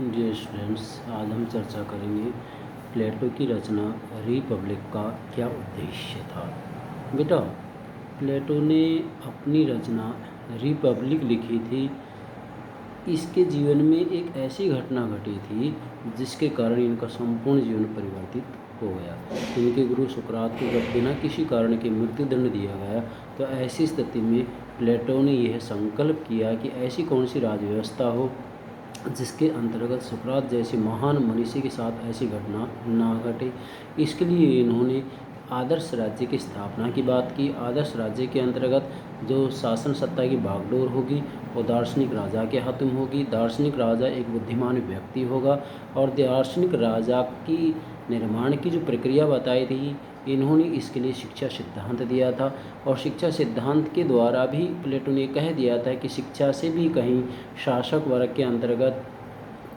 Dear students, आज हम चर्चा करेंगे प्लेटो की रचना रिपब्लिक का क्या उद्देश्य था। बेटा, प्लेटो ने अपनी रचना रिपब्लिक लिखी थी। इसके जीवन में एक ऐसी घटना घटी थी जिसके कारण इनका संपूर्ण जीवन परिवर्तित हो गया। इनके गुरु सुकरात को जब बिना किसी कारण के मृत्युदंड दिया गया तो ऐसी स्थिति में प्लेटो ने यह संकल्प किया कि ऐसी कौन सी राज व्यवस्था हो जिसके अंतर्गत सुकरात जैसे महान मनीषी के साथ ऐसी घटना ना घटे। इसके लिए इन्होंने आदर्श राज्य की स्थापना की बात की। आदर्श राज्य के अंतर्गत जो शासन सत्ता की बागडोर होगी वो दार्शनिक राजा के हाथ में होगी। दार्शनिक राजा एक बुद्धिमान व्यक्ति होगा और दार्शनिक राजा की निर्माण की जो प्रक्रिया बताई थी, इन्होंने इसके लिए शिक्षा सिद्धांत दिया था। और शिक्षा सिद्धांत के द्वारा भी प्लेटो ने कह दिया था कि शिक्षा से भी कहीं शासक वर्ग के अंतर्गत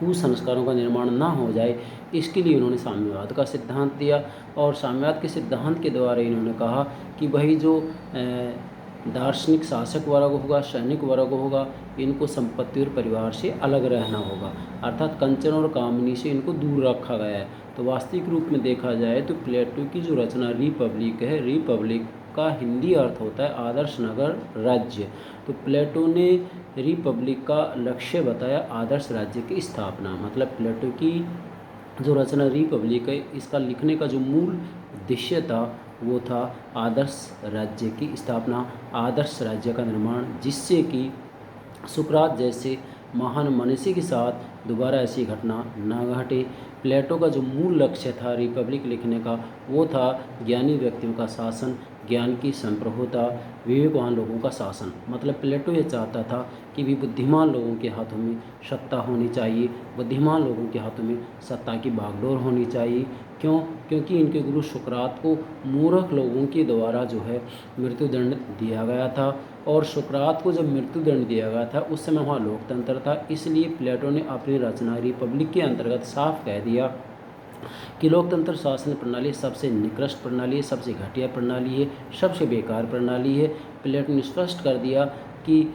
कुसंस्कारों का निर्माण ना हो जाए, इसके लिए उन्होंने साम्यवाद का सिद्धांत दिया। और साम्यवाद के सिद्धांत के द्वारा इन्होंने कहा कि भाई जो दार्शनिक शासक वर्ग होगा, सैनिक वर्ग होगा, इनको संपत्ति और परिवार से अलग रहना होगा, अर्थात कंचन और कामनी से इनको दूर रखा गया है। तो वास्तविक रूप में देखा जाए तो प्लेटो की जो रचना रिपब्लिक है, रिपब्लिक का हिंदी अर्थ होता है आदर्श नगर राज्य। तो प्लेटो ने रिपब्लिक का लक्ष्य बताया आदर्श राज्य की स्थापना। मतलब प्लेटो की जो रचना रिपब्लिक है, इसका लिखने का जो मूल उद्देश्य था वो था आदर्श राज्य की स्थापना, आदर्श राज्य का निर्माण, जिससे कि सुकरात जैसे महान मनीषी के साथ दोबारा ऐसी घटना न घटे। प्लेटो का जो मूल लक्ष्य था रिपब्लिक लिखने का वो था ज्ञानी व्यक्तियों का शासन, ज्ञान की संप्रभुता, विवेकवान लोगों का शासन। मतलब प्लेटो ये चाहता था कि भी बुद्धिमान लोगों के हाथों में सत्ता होनी चाहिए, बुद्धिमान लोगों के हाथों में सत्ता की बागडोर होनी चाहिए। क्यों? क्योंकि इनके गुरु सुकरात को मूर्ख लोगों के द्वारा जो है मृत्युदंड दिया गया था। और सुकरात को जब मृत्युदंड दिया गया था उस समय वहाँ लोकतंत्र था। इसलिए प्लेटो ने अपनी रचना रिपब्लिक के अंतर्गत साफ कह दिया कि लोकतंत्र शासन प्रणाली सबसे निकृष्ट प्रणाली है, सबसे घटिया प्रणाली है, सबसे बेकार प्रणाली है। प्लेटो ने स्पष्ट कर दिया कि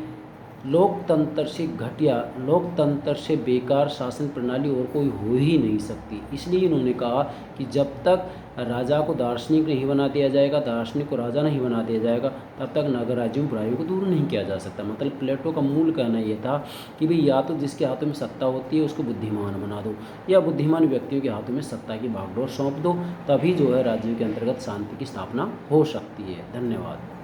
लोकतंत्र से घटिया, लोकतंत्र से बेकार शासन प्रणाली और कोई हो ही नहीं सकती। इसलिए इन्होंने कहा कि जब तक राजा को दार्शनिक नहीं बना दिया जाएगा, दार्शनिक को राजा नहीं बना दिया जाएगा, तब तक नगर राज्यों में बुराइयों को दूर नहीं किया जा सकता। मतलब प्लेटो का मूल कहना ये था कि भाई या तो जिसके हाथों में सत्ता होती है उसको बुद्धिमान बना दो, या बुद्धिमान व्यक्तियों के हाथों में सत्ता की बागडोर सौंप दो, तभी जो है राज्यों के अंतर्गत शांति की स्थापना हो सकती है। धन्यवाद।